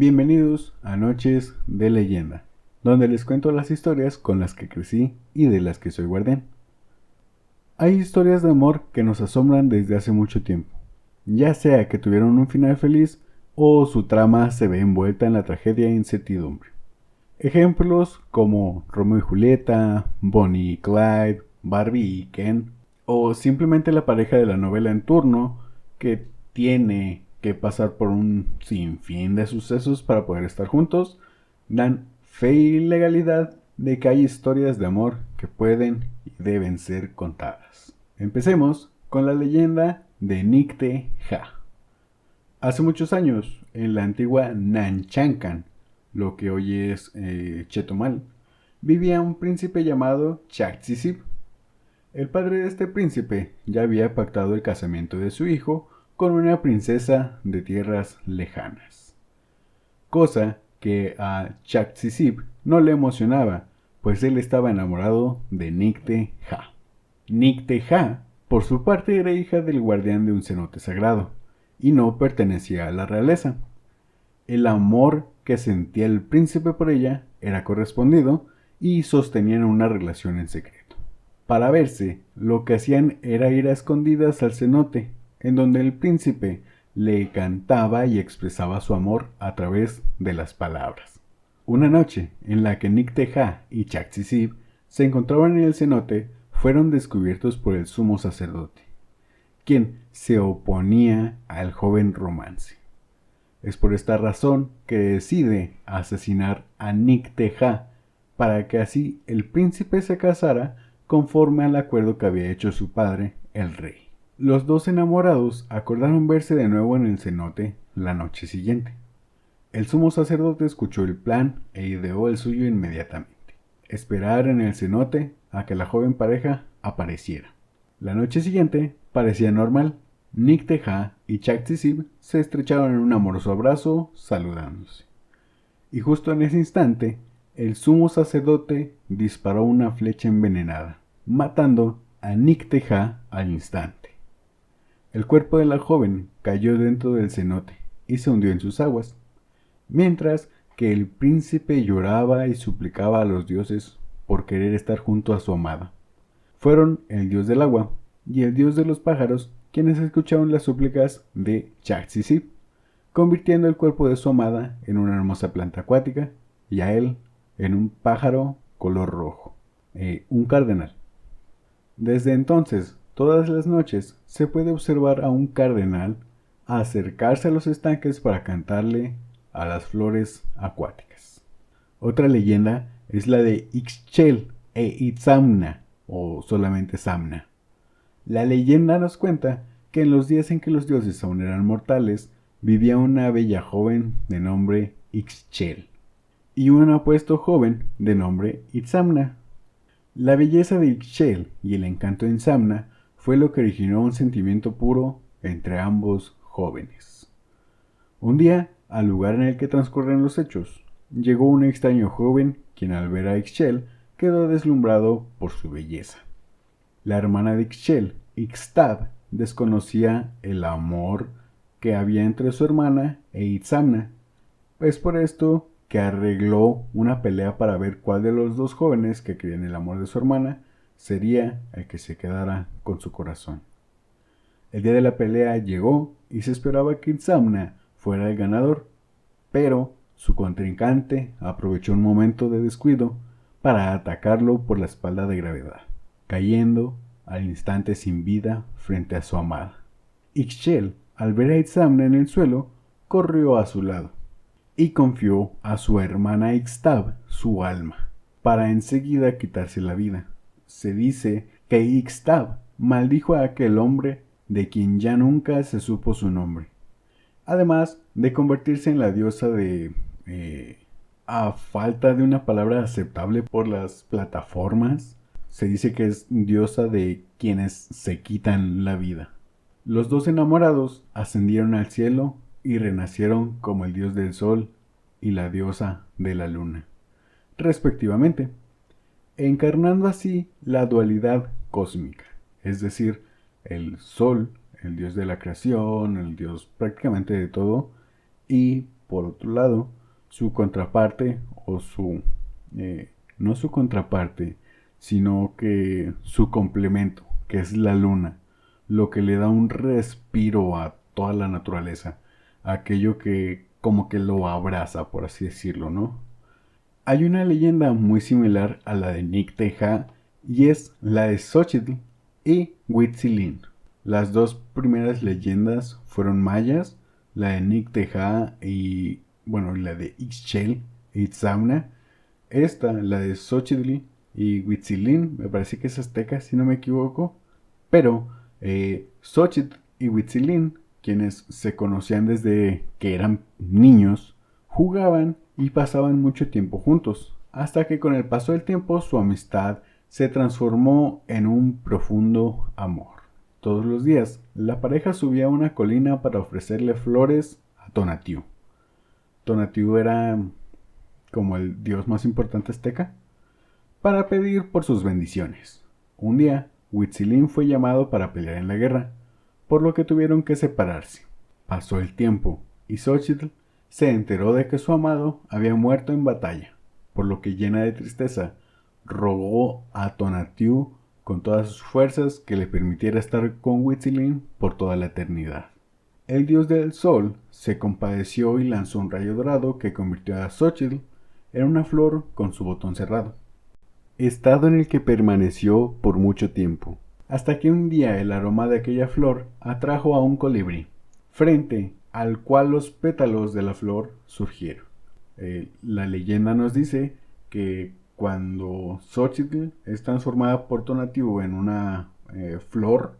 Bienvenidos a Noches de Leyenda, donde les cuento las historias con las que crecí y de las que soy guardián. Hay historias de amor que nos asombran desde hace mucho tiempo, ya sea que tuvieron un final feliz o su trama se ve envuelta en la tragedia e incertidumbre. Ejemplos como Romeo y Julieta, Bonnie y Clyde, Barbie y Ken, o simplemente la pareja de la novela en turno que tiene que pasar por un sinfín de sucesos para poder estar juntos, dan fe y legalidad de que hay historias de amor que pueden y deben ser contadas. Empecemos con la leyenda de Nicte Ja. Hace muchos años, en la antigua Nanchancan, lo que hoy es Chetumal, vivía un príncipe llamado Chaktsisip. El padre de este príncipe ya había pactado el casamiento de su hijo con una princesa de tierras lejanas. Cosa que a Chaktsisip no le emocionaba, pues él estaba enamorado de Nicte Ja. Nicte Ja, por su parte, era hija del guardián de un cenote sagrado, y no pertenecía a la realeza. El amor que sentía el príncipe por ella era correspondido y sostenían una relación en secreto. Para verse, lo que hacían era ir a escondidas al cenote, en donde el príncipe le cantaba y expresaba su amor a través de las palabras. Una noche en la que Nicte Ja y Chaktsisip se encontraban en el cenote, fueron descubiertos por el sumo sacerdote, quien se oponía al joven romance. Es por esta razón que decide asesinar a Nicte Ja para que así el príncipe se casara conforme al acuerdo que había hecho su padre, el rey. Los dos enamorados acordaron verse de nuevo en el cenote la noche siguiente. El sumo sacerdote escuchó el plan e ideó el suyo inmediatamente: esperar en el cenote a que la joven pareja apareciera. La noche siguiente parecía normal. Nicte Ja y Chaktsisip se estrecharon en un amoroso abrazo, saludándose. Y justo en ese instante, el sumo sacerdote disparó una flecha envenenada, matando a Nicte Ja al instante. El cuerpo de la joven cayó dentro del cenote y se hundió en sus aguas, mientras que el príncipe lloraba y suplicaba a los dioses por querer estar junto a su amada. Fueron el dios del agua y el dios de los pájaros quienes escucharon las súplicas de Chaktsisip, convirtiendo el cuerpo de su amada en una hermosa planta acuática y a él en un pájaro color rojo, un cardenal. Desde entonces, todas las noches se puede observar a un cardenal acercarse a los estanques para cantarle a las flores acuáticas. Otra leyenda es la de Ixchel e Itzamna, o solamente Samna. La leyenda nos cuenta que en los días en que los dioses aún eran mortales, vivía una bella joven de nombre Ixchel y un apuesto joven de nombre Itzamna. La belleza de Ixchel y el encanto de Samna fue lo que originó un sentimiento puro entre ambos jóvenes. Un día, al lugar en el que transcurren los hechos, llegó un extraño joven quien, al ver a Ixchel, quedó deslumbrado por su belleza. La hermana de Ixchel, Ixtab, desconocía el amor que había entre su hermana e Itzamna. Es por esto que arregló una pelea para ver cuál de los dos jóvenes que creían el amor de su hermana sería el que se quedara con su corazón. El día de la pelea llegó y se esperaba que Itzamna fuera el ganador, pero su contrincante aprovechó un momento de descuido para atacarlo por la espalda de gravedad, cayendo al instante sin vida frente a su amada. Ixchel, al ver a Itzamna en el suelo, corrió a su lado y confió a su hermana Ixtab su alma, para enseguida quitarse la vida. Se dice que Ixtab maldijo a aquel hombre de quien ya nunca se supo su nombre, además de convertirse en la diosa de... a falta de una palabra aceptable por las plataformas, se dice que es diosa de quienes se quitan la vida. Los dos enamorados ascendieron al cielo y renacieron como el dios del sol y la diosa de la luna, respectivamente, encarnando así la dualidad cósmica, es decir, el sol, el dios de la creación, el dios prácticamente de todo, y por otro lado, su contraparte no su contraparte, sino que su complemento, que es la luna, lo que le da un respiro a toda la naturaleza, aquello que como que lo abraza, por así decirlo, ¿no? Hay una leyenda muy similar a la de Nicteja y es la de Xochitl y Huitzilin. Las dos primeras leyendas fueron mayas, la de Nicteja y, bueno, la de Ixchel e Itzamna. Esta, la de Xochitl y Huitzilin, me parece que es azteca si no me equivoco, pero Xochitl y Huitzilin, quienes se conocían desde que eran niños, jugaban y pasaban mucho tiempo juntos, hasta que con el paso del tiempo su amistad se transformó en un profundo amor. Todos los días, la pareja subía a una colina para ofrecerle flores a Tonatiuh. Tonatiuh era como el dios más importante azteca, para pedir por sus bendiciones. Un día, Huitzilin fue llamado para pelear en la guerra, por lo que tuvieron que separarse. Pasó el tiempo, y Xochitl se enteró de que su amado había muerto en batalla, por lo que llena de tristeza, rogó a Tonatiuh con todas sus fuerzas que le permitiera estar con Huitzilin por toda la eternidad. El dios del sol se compadeció y lanzó un rayo dorado que convirtió a Xochitl en una flor con su botón cerrado, estado en el que permaneció por mucho tiempo, hasta que un día el aroma de aquella flor atrajo a un colibrí, frente al cual los pétalos de la flor surgieron. La leyenda nos dice que cuando Xochitl es transformada por Tonatiuh en una flor,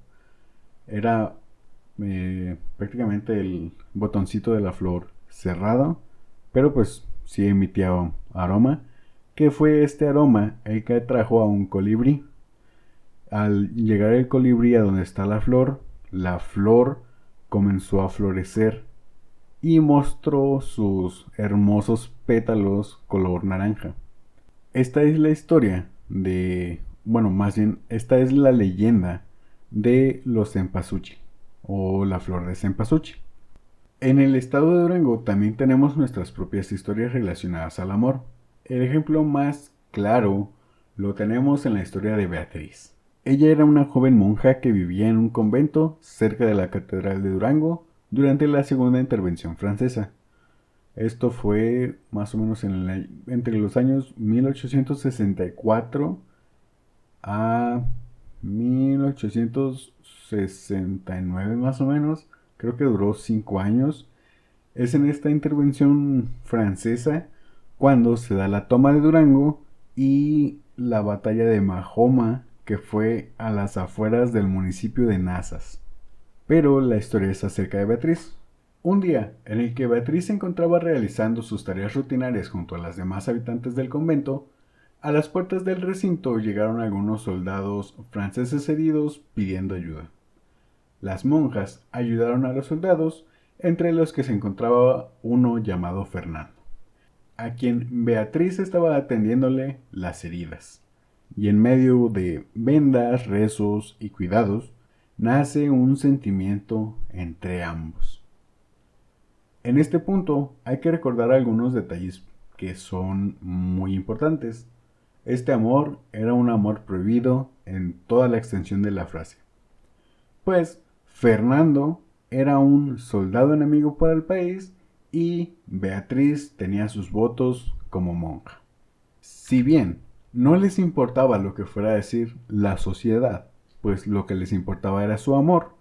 era prácticamente el botoncito de la flor cerrado, pero pues sí emitía aroma, que fue este aroma el que atrajo a un colibrí. Al llegar el colibrí a donde está la flor comenzó a florecer y mostró sus hermosos pétalos color naranja. Esta es la historia bueno, más bien, esta es la leyenda de los cempasúchil o la flor de cempasúchil. En el estado de Durango también tenemos nuestras propias historias relacionadas al amor. El ejemplo más claro lo tenemos en la historia de Beatriz. Ella era una joven monja que vivía en un convento cerca de la Catedral de Durango durante la Segunda Intervención Francesa. Esto fue más o menos entre los años 1864 a 1869 más o menos. Creo que duró 5 años. Es en esta intervención francesa cuando se da la toma de Durango y la batalla de Mahoma, que fue a las afueras del municipio de Nazas. Pero la historia es acerca de Beatriz. Un día en el que Beatriz se encontraba realizando sus tareas rutinarias junto a las demás habitantes del convento, a las puertas del recinto llegaron algunos soldados franceses heridos pidiendo ayuda. Las monjas ayudaron a los soldados, entre los que se encontraba uno llamado Fernando, a quien Beatriz estaba atendiéndole las heridas. Y en medio de vendas, rezos y cuidados, nace un sentimiento entre ambos. En este punto hay que recordar algunos detalles que son muy importantes. Este amor era un amor prohibido en toda la extensión de la frase, pues Fernando era un soldado enemigo para el país y Beatriz tenía sus votos como monja. Si bien no les importaba lo que fuera a decir la sociedad, pues lo que les importaba era su amor,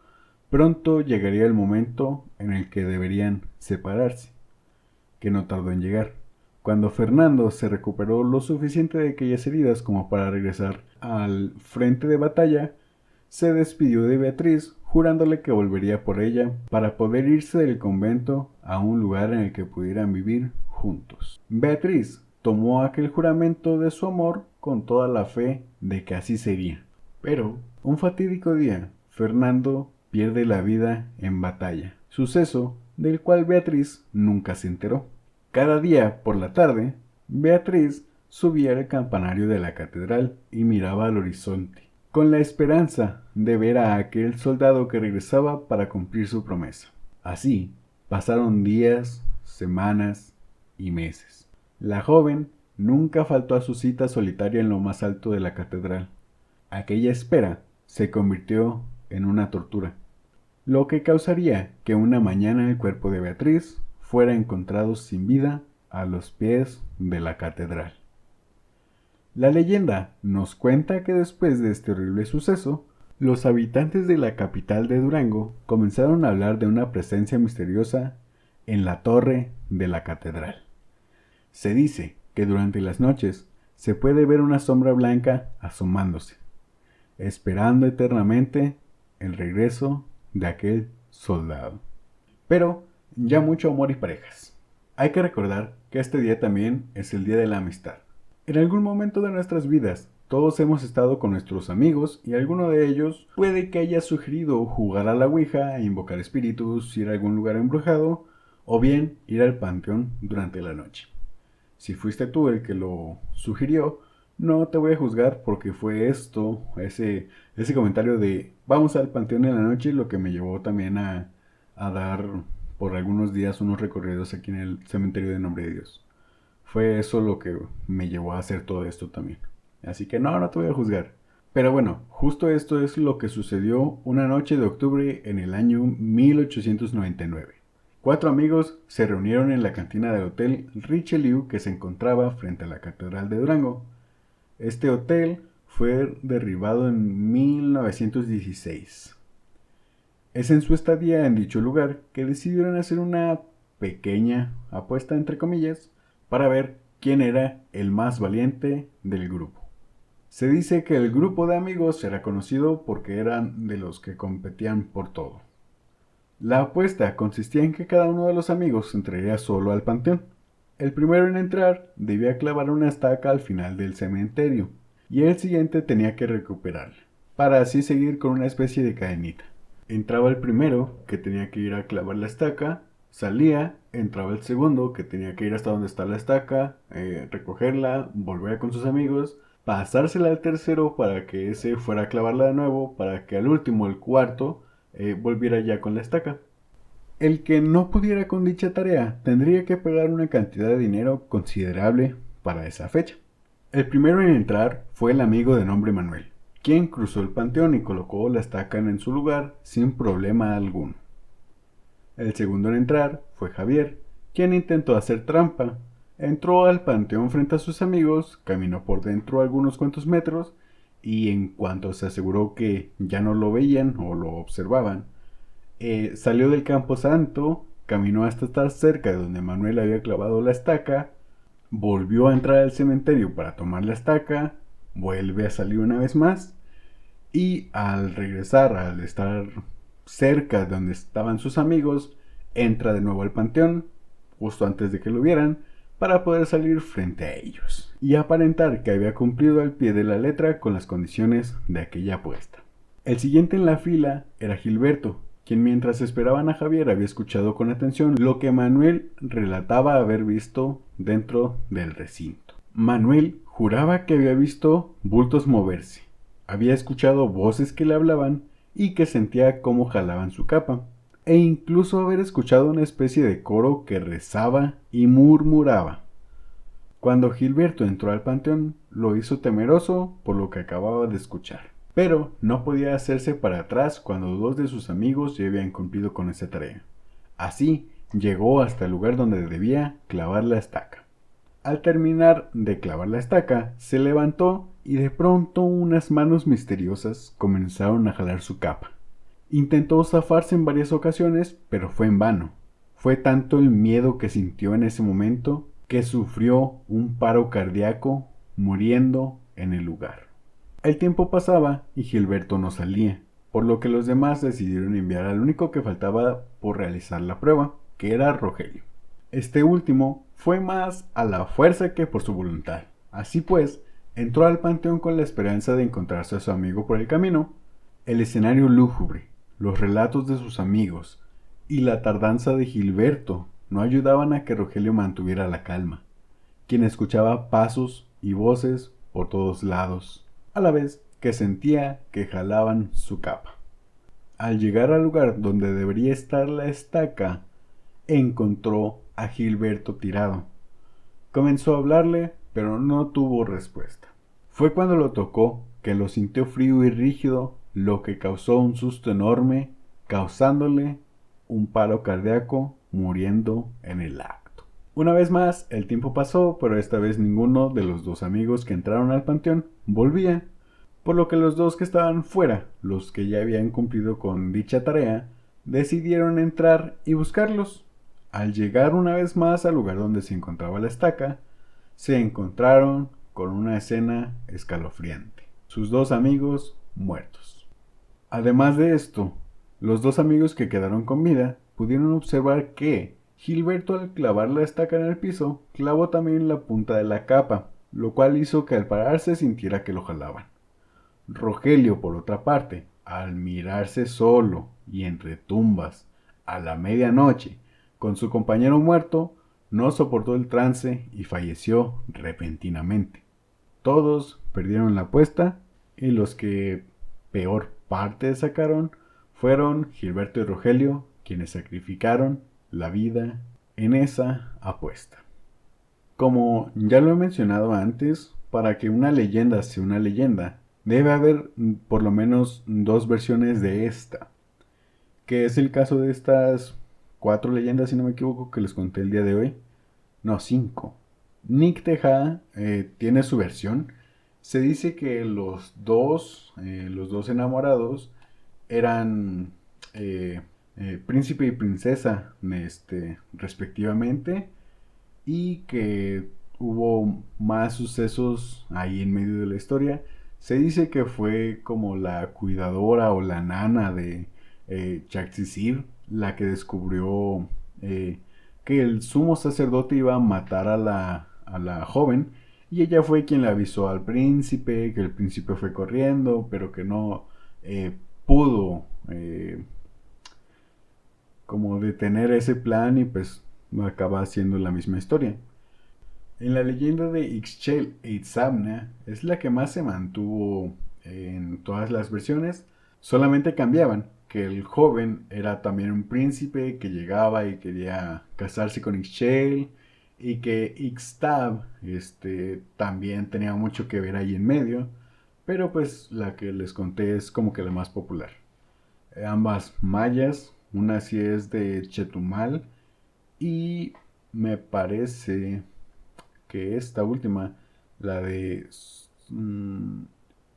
pronto llegaría el momento en el que deberían separarse, que no tardó en llegar. Cuando Fernando se recuperó lo suficiente de aquellas heridas como para regresar al frente de batalla, se despidió de Beatriz, jurándole que volvería por ella para poder irse del convento a un lugar en el que pudieran vivir juntos. Beatriz tomó aquel juramento de su amor con toda la fe de que así sería. Pero, un fatídico día, Fernando pierde la vida en batalla, suceso del cual Beatriz nunca se enteró. Cada día, por la tarde, Beatriz subía al campanario de la catedral y miraba al horizonte, con la esperanza de ver a aquel soldado que regresaba para cumplir su promesa. Así, pasaron días semanas y meses. La joven nunca faltó a su cita solitaria en lo más alto de la catedral. Aquella espera se convirtió en una tortura, lo que causaría que una mañana el cuerpo de Beatriz fuera encontrado sin vida a los pies de la catedral. La leyenda nos cuenta que después de este horrible suceso, los habitantes de la capital de Durango comenzaron a hablar de una presencia misteriosa en la torre de la catedral. Se dice que durante las noches se puede ver una sombra blanca asomándose, esperando eternamente el regreso de aquel soldado. Pero ya mucho amor y parejas. Hay que recordar que este día también es el día de la amistad. En algún momento de nuestras vidas, todos hemos estado con nuestros amigos y alguno de ellos puede que haya sugerido jugar a la ouija, invocar espíritus, ir a algún lugar embrujado o bien ir al panteón durante la noche. Si fuiste tú el que lo sugirió, no te voy a juzgar porque fue ese comentario de vamos al panteón en la noche, lo que me llevó también a dar por algunos días unos recorridos aquí en el cementerio de Nombre de Dios. Fue eso lo que me llevó a hacer todo esto también. Así que no te voy a juzgar. Pero bueno, justo esto es lo que sucedió una noche de octubre en el año 1899. 4 amigos se reunieron en la cantina del Hotel Richelieu que se encontraba frente a la Catedral de Durango. Este hotel fue derribado en 1916. Es en su estadía en dicho lugar que decidieron hacer una pequeña apuesta entre comillas para ver quién era el más valiente del grupo. Se dice que el grupo de amigos era conocido porque eran de los que competían por todo. La apuesta consistía en que cada uno de los amigos entraría solo al panteón. El primero en entrar debía clavar una estaca al final del cementerio y el siguiente tenía que recuperarla, para así seguir con una especie de cadenita. Entraba el primero, que tenía que ir a clavar la estaca, salía, entraba el segundo, que tenía que ir hasta donde está la estaca, recogerla, volver con sus amigos, pasársela al tercero para que ese fuera a clavarla de nuevo, para que al último, el cuarto, volviera ya con la estaca. El que no pudiera con dicha tarea tendría que pagar una cantidad de dinero considerable para esa fecha. El primero en entrar fue el amigo de nombre Manuel, quien cruzó el panteón y colocó la estaca en su lugar sin problema alguno. El segundo en entrar fue Javier, quien intentó hacer trampa. Entró al panteón frente a sus amigos, caminó por dentro algunos cuantos metros y en cuanto se aseguró que ya no lo veían o lo observaban, salió del camposanto, caminó hasta estar cerca de donde Manuel había clavado la estaca, volvió a entrar al cementerio para tomar la estaca, vuelve a salir una vez más y al regresar, al estar cerca de donde estaban sus amigos, entra de nuevo al panteón, justo antes de que lo vieran, para poder salir frente a ellos y aparentar que había cumplido al pie de la letra con las condiciones de aquella apuesta. El siguiente en la fila era Gilberto, quien mientras esperaban a Javier había escuchado con atención lo que Manuel relataba haber visto dentro del recinto. Manuel juraba que había visto bultos moverse, había escuchado voces que le hablaban y que sentía cómo jalaban su capa, e incluso haber escuchado una especie de coro que rezaba y murmuraba. Cuando Gilberto entró al panteón, lo hizo temeroso por lo que acababa de escuchar, pero no podía hacerse para atrás cuando 2 de sus amigos ya habían cumplido con esa tarea. Así, llegó hasta el lugar donde debía clavar la estaca. Al terminar de clavar la estaca, se levantó y de pronto unas manos misteriosas comenzaron a jalar su capa. Intentó zafarse en varias ocasiones, pero fue en vano. Fue tanto el miedo que sintió en ese momento que sufrió un paro cardíaco, muriendo en el lugar. El tiempo pasaba y Gilberto no salía, por lo que los demás decidieron enviar al único que faltaba por realizar la prueba, que era Rogelio. Este último fue más a la fuerza que por su voluntad. Así pues, entró al panteón con la esperanza de encontrarse a su amigo por el camino. El escenario lúgubre, los relatos de sus amigos y la tardanza de Gilberto no ayudaban a que Rogelio mantuviera la calma, quien escuchaba pasos y voces por todos lados, a la vez que sentía que jalaban su capa. Al llegar al lugar donde debería estar la estaca, encontró a Gilberto tirado. Comenzó a hablarle, pero no tuvo respuesta. Fue cuando lo tocó que lo sintió frío y rígido, lo que causó un susto enorme, causándole un paro cardíaco, muriendo en el acto. Una vez más, el tiempo pasó, pero esta vez ninguno de los dos amigos que entraron al panteón volvía, por lo que los dos que estaban fuera, los que ya habían cumplido con dicha tarea, decidieron entrar y buscarlos. Al llegar una vez más al lugar donde se encontraba la estaca, se encontraron con una escena escalofriante. Sus dos amigos muertos. Además de esto, los dos amigos que quedaron con vida pudieron observar que Gilberto, al clavar la estaca en el piso, clavó también la punta de la capa, lo cual hizo que al pararse sintiera que lo jalaban. Rogelio, por otra parte, al mirarse solo y entre tumbas a la medianoche con su compañero muerto, no soportó el trance y falleció repentinamente. Todos perdieron la apuesta y los que peor parte sacaron fueron Gilberto y Rogelio, quienes sacrificaron la vida en esa apuesta. Como ya lo he mencionado antes, para que una leyenda sea una leyenda, debe haber por lo menos dos versiones de esta, que es el caso de estas 4 leyendas, si no me equivoco, que les conté el día de hoy. No, 5. Nick Tejada tiene su versión. Se dice que los dos enamorados eran príncipe y princesa, respectivamente, y que hubo más sucesos ahí en medio de la historia. Se dice que fue como la cuidadora o la nana de Chaksisir la que descubrió que el sumo sacerdote iba a matar a la joven, y ella fue quien le avisó al príncipe, que el príncipe fue corriendo, pero que no pudo como detener ese plan, y pues acaba siendo la misma historia. En la leyenda de Ixchel e Itzamna es la que más se mantuvo en todas las versiones, solamente cambiaban que el joven era también un príncipe que llegaba y quería casarse con Ixchel, y que Ixtab también tenía mucho que ver ahí en medio, pero pues la que les conté es como que la más popular. Ambas mayas, una sí es de Chetumal, y me parece que esta última, la de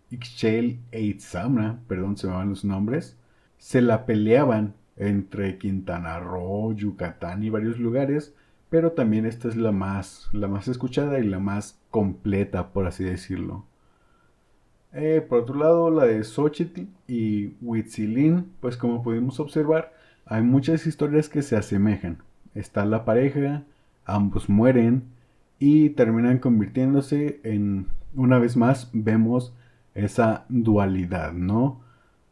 Ixchel e Itzamna, perdón, se me van los nombres, se la peleaban entre Quintana Roo, Yucatán y varios lugares, pero también esta es la más escuchada y la más completa, por así decirlo. Por otro lado, la de Xochitl y Huitzilín, pues como pudimos observar, hay muchas historias que se asemejan. Está la pareja, ambos mueren y terminan convirtiéndose en, una vez más, vemos esa dualidad, ¿no?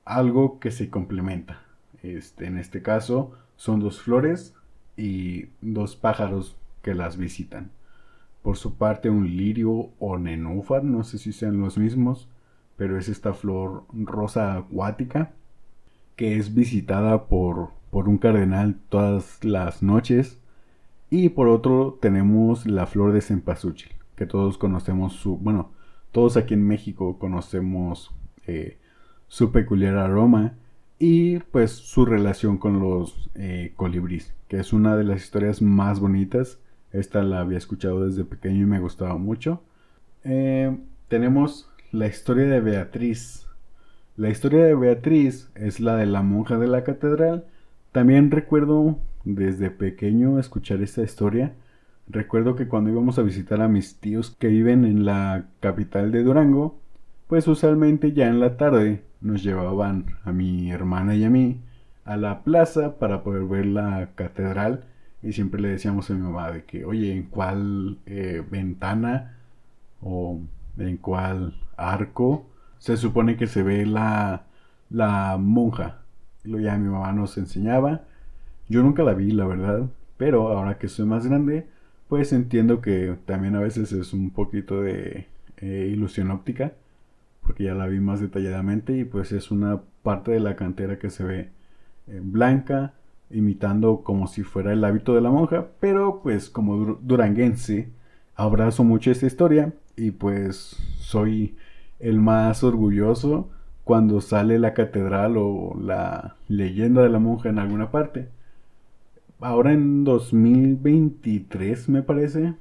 Algo que se complementa. En este caso, son dos flores y dos pájaros que las visitan. Por su parte, un lirio o nenúfar, no sé si sean los mismos, pero es esta flor rosa acuática que es visitada por un cardenal todas las noches. Y por otro tenemos la flor de cempasúchil, que todos conocemos bueno, todos aquí en México conocemos su peculiar aroma y pues su relación con los colibríes, que es una de las historias más bonitas. Esta la había escuchado desde pequeño y me gustaba mucho. Tenemos la historia de Beatriz. La historia de Beatriz es la de la monja de la catedral. También recuerdo desde pequeño escuchar esta historia. Recuerdo que cuando íbamos a visitar a mis tíos que viven en la capital de Durango, pues usualmente ya en la tarde nos llevaban a mi hermana y a mí a la plaza para poder ver la catedral, y siempre le decíamos a mi mamá de que, oye, ¿en cuál ventana o en cuál arco se supone que se ve la monja? Lo ya mi mamá nos enseñaba. Yo nunca la vi, la verdad, pero ahora que soy más grande, pues entiendo que también a veces es un poquito de ilusión óptica, porque ya la vi más detalladamente y pues es una parte de la cantera que se ve blanca, imitando como si fuera el hábito de la monja, pero pues como duranguense abrazo mucho esta historia y pues soy el más orgulloso cuando sale la catedral o la leyenda de la monja en alguna parte. Ahora en 2023 me parece,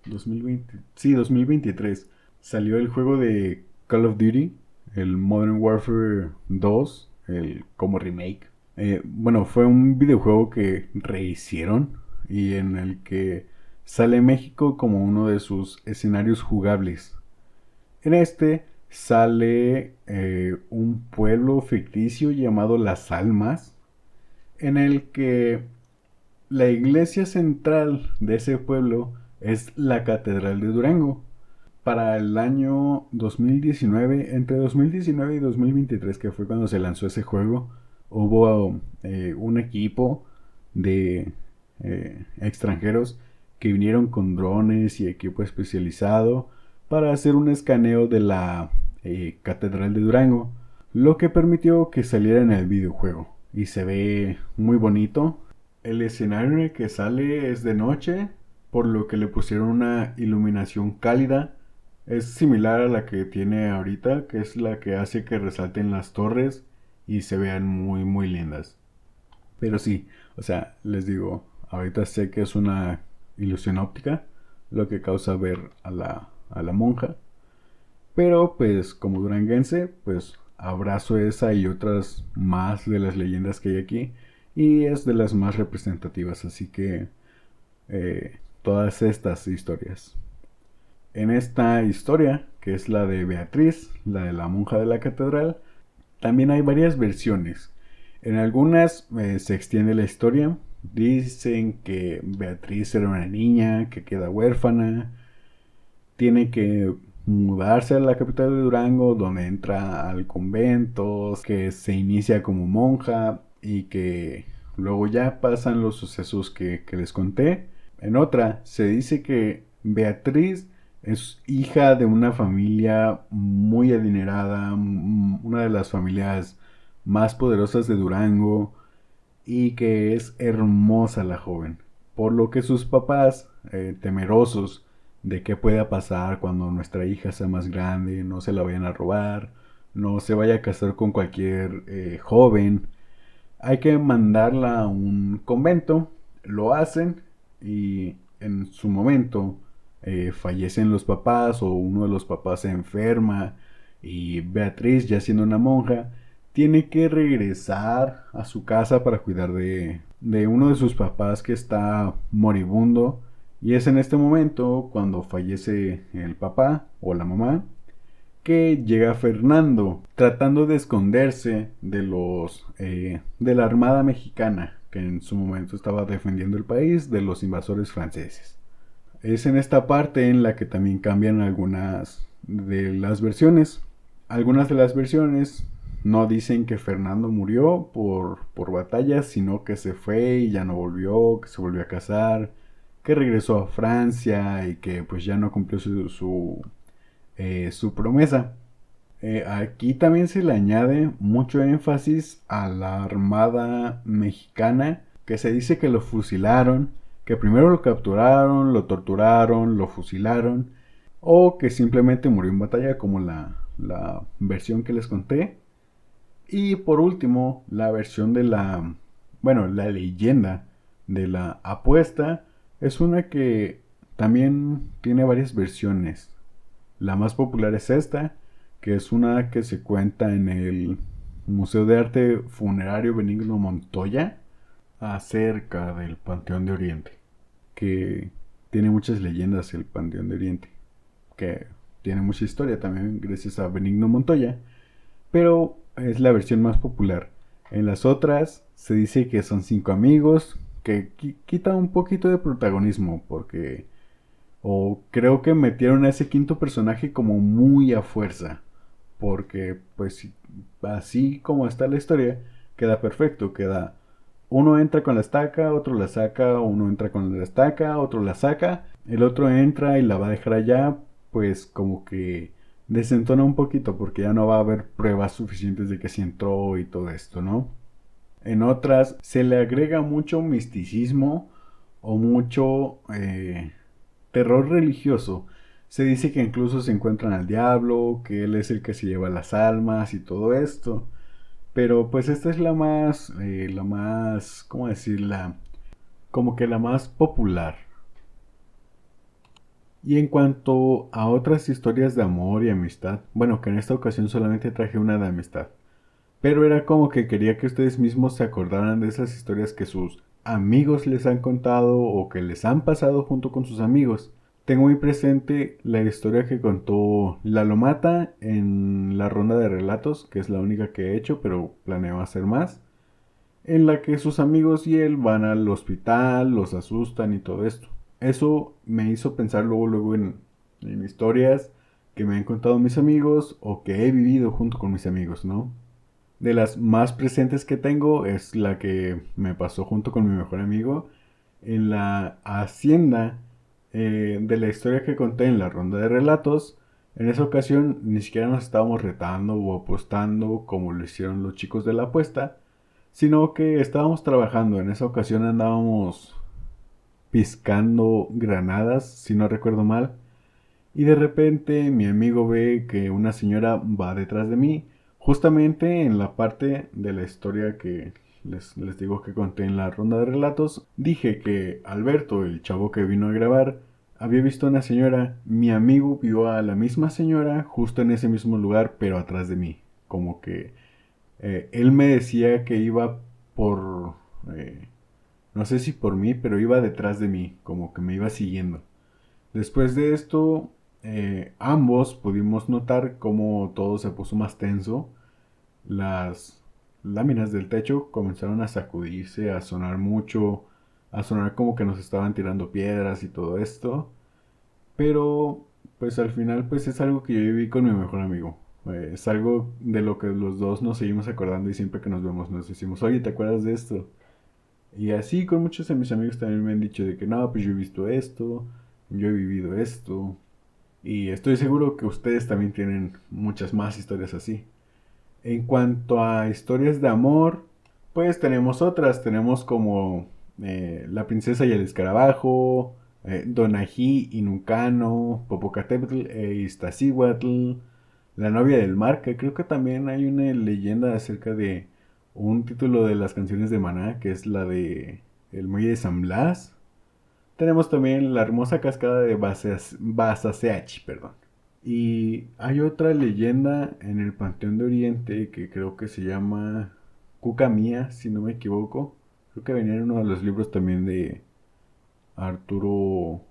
2020, sí, 2023 salió el juego de Call of Duty, el Modern Warfare 2, el como remake. Bueno, fue un videojuego que rehicieron y en el que sale México como uno de sus escenarios jugables. En este sale un pueblo ficticio llamado Las Almas, en el que la iglesia central de ese pueblo es la Catedral de Durango. Para el año 2019, entre 2019 y 2023, que fue cuando se lanzó ese juego, hubo un equipo de extranjeros que vinieron con drones y equipo especializado para hacer un escaneo de la Catedral de Durango, lo que permitió que saliera en el videojuego. Y se ve muy bonito. El escenario en el que sale es de noche, por lo que le pusieron una iluminación cálida. Es similar a la que tiene ahorita, que es la que hace que resalten las torres y se vean muy muy lindas. Pero sí, o sea, les digo, ahorita sé que es una ilusión óptica lo que causa ver a la monja. Pero pues como duranguense, pues abrazo esa y otras más de las leyendas que hay aquí. Y es de las más representativas, así que todas estas historias. En esta historia, que es la de Beatriz, la de la monja de la catedral, también hay varias versiones. En algunas se extiende la historia. Dicen que Beatriz era una niña que queda huérfana, tiene que mudarse a la capital de Durango, donde entra al convento, que se inicia como monja y que luego ya pasan los sucesos que les conté. En otra se dice que Beatriz es hija de una familia muy adinerada, una de las familias más poderosas de Durango, y que es hermosa la joven. Por lo que sus papás, temerosos de qué pueda pasar cuando nuestra hija sea más grande, no se la vayan a robar, no se vaya a casar con cualquier joven, hay que mandarla a un convento. Lo hacen y en su momento fallecen los papás o uno de los papás se enferma y Beatriz, ya siendo una monja, tiene que regresar a su casa para cuidar de uno de sus papás que está moribundo. Y es en este momento, cuando fallece el papá o la mamá, que llega Fernando tratando de esconderse de los de la Armada Mexicana, que en su momento estaba defendiendo el país de los invasores franceses. Es en esta parte en la que también cambian algunas de las versiones. Algunas de las versiones no dicen que Fernando murió por batallas, sino que se fue y ya no volvió, que se volvió a casar, que regresó a Francia y que pues ya no cumplió su promesa. Aquí también se le añade mucho énfasis a la Armada Mexicana, que se dice que lo fusilaron, que primero lo capturaron, lo torturaron, lo fusilaron, o que simplemente murió en batalla, como la versión que les conté. Y por último, la versión de bueno, la leyenda de la apuesta es una que también tiene varias versiones. La más popular es esta, que es una que se cuenta en el Museo de Arte Funerario Benigno Montoya, acerca del Panteón de Oriente, que tiene muchas leyendas el Panteón de Oriente, que tiene mucha historia también gracias a Benigno Montoya, pero es la versión más popular. En las otras se dice que son 5 amigos, que quita un poquito de protagonismo, porque o creo que metieron a ese quinto personaje como muy a fuerza. Porque pues así como está la historia, queda perfecto. Queda uno entra con la estaca, otro la saca, uno entra con la estaca, otro la saca, el otro entra y la va a dejar allá, pues como que desentona un poquito porque ya no va a haber pruebas suficientes de que sí entró y todo esto, ¿no? En otras se le agrega mucho misticismo o mucho terror religioso. Se dice que incluso se encuentran al diablo, que él es el que se lleva las almas y todo esto. Pero pues esta es la más, ¿cómo decirla? Como que la más popular. Y en cuanto a otras historias de amor y amistad, bueno, que en esta ocasión solamente traje una de amistad. Pero era como que quería que ustedes mismos se acordaran de esas historias que sus amigos les han contado o que les han pasado junto con sus amigos. Tengo muy presente la historia que contó Lalo Mata en la ronda de relatos, que es la única que he hecho, pero planeo hacer más, en la que sus amigos y él van al hospital, los asustan y todo esto. Eso me hizo pensar luego en historias que me han contado mis amigos o que he vivido junto con mis amigos, ¿no? De las más presentes que tengo es la que me pasó junto con mi mejor amigo en la hacienda de la historia que conté en la ronda de relatos. En esa ocasión ni siquiera nos estábamos retando o apostando como lo hicieron los chicos de la apuesta, sino que estábamos trabajando. En esa ocasión andábamos piscando granadas, si no recuerdo mal, y de repente mi amigo ve que una señora va detrás de mí, justamente en la parte de la historia que les digo que conté en la ronda de relatos. Dije que Alberto, el chavo que vino a grabar, había visto a una señora. Mi amigo vio a la misma señora justo en ese mismo lugar, pero atrás de mí. Como que él me decía que iba por... no sé si por mí, pero iba detrás de mí, como que me iba siguiendo. Después de esto, ambos pudimos notar cómo todo se puso más tenso. Las láminas del techo comenzaron a sacudirse, a sonar mucho, a sonar como que nos estaban tirando piedras y todo esto. Pero, pues al final, pues es algo que yo viví con mi mejor amigo. Es algo de lo que los dos nos seguimos acordando y siempre que nos vemos nos decimos, oye, ¿te acuerdas de esto? Y así con muchos de mis amigos también me han dicho de que no, pues yo he visto esto, yo he vivido esto. Y estoy seguro que ustedes también tienen muchas más historias así. En cuanto a historias de amor, pues tenemos otras. Tenemos como La princesa y el escarabajo, Donají y Nucano, Popocatépetl e Iztaccíhuatl, La novia del mar, que creo que también hay una leyenda acerca de un título de las canciones de Maná, que es la de El muelle de San Blas. Tenemos también la hermosa cascada de Basaseachi, perdón. Y hay otra leyenda en el Panteón de Oriente que creo que se llama Cuca Mía, si no me equivoco. Creo que venía en uno de los libros también de Arturo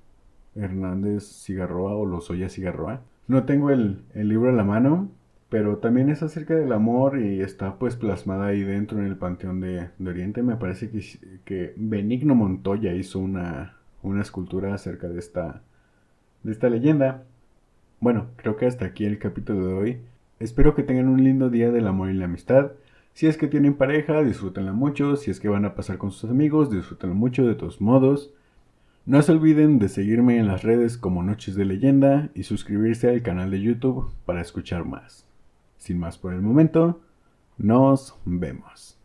Hernández Cigarroa o Lozoya Cigarroa. No tengo el libro a la mano, pero también es acerca del amor y está pues plasmada ahí dentro en el Panteón de Oriente. Me parece que Benigno Montoya hizo una escultura acerca de esta leyenda. Bueno, creo que hasta aquí el capítulo de hoy. Espero que tengan un lindo día del amor y la amistad. Si es que tienen pareja, disfrútenla mucho. Si es que van a pasar con sus amigos, disfrútenla mucho de todos modos. No se olviden de seguirme en las redes como Noches de Leyenda y suscribirse al canal de YouTube para escuchar más. Sin más por el momento, nos vemos.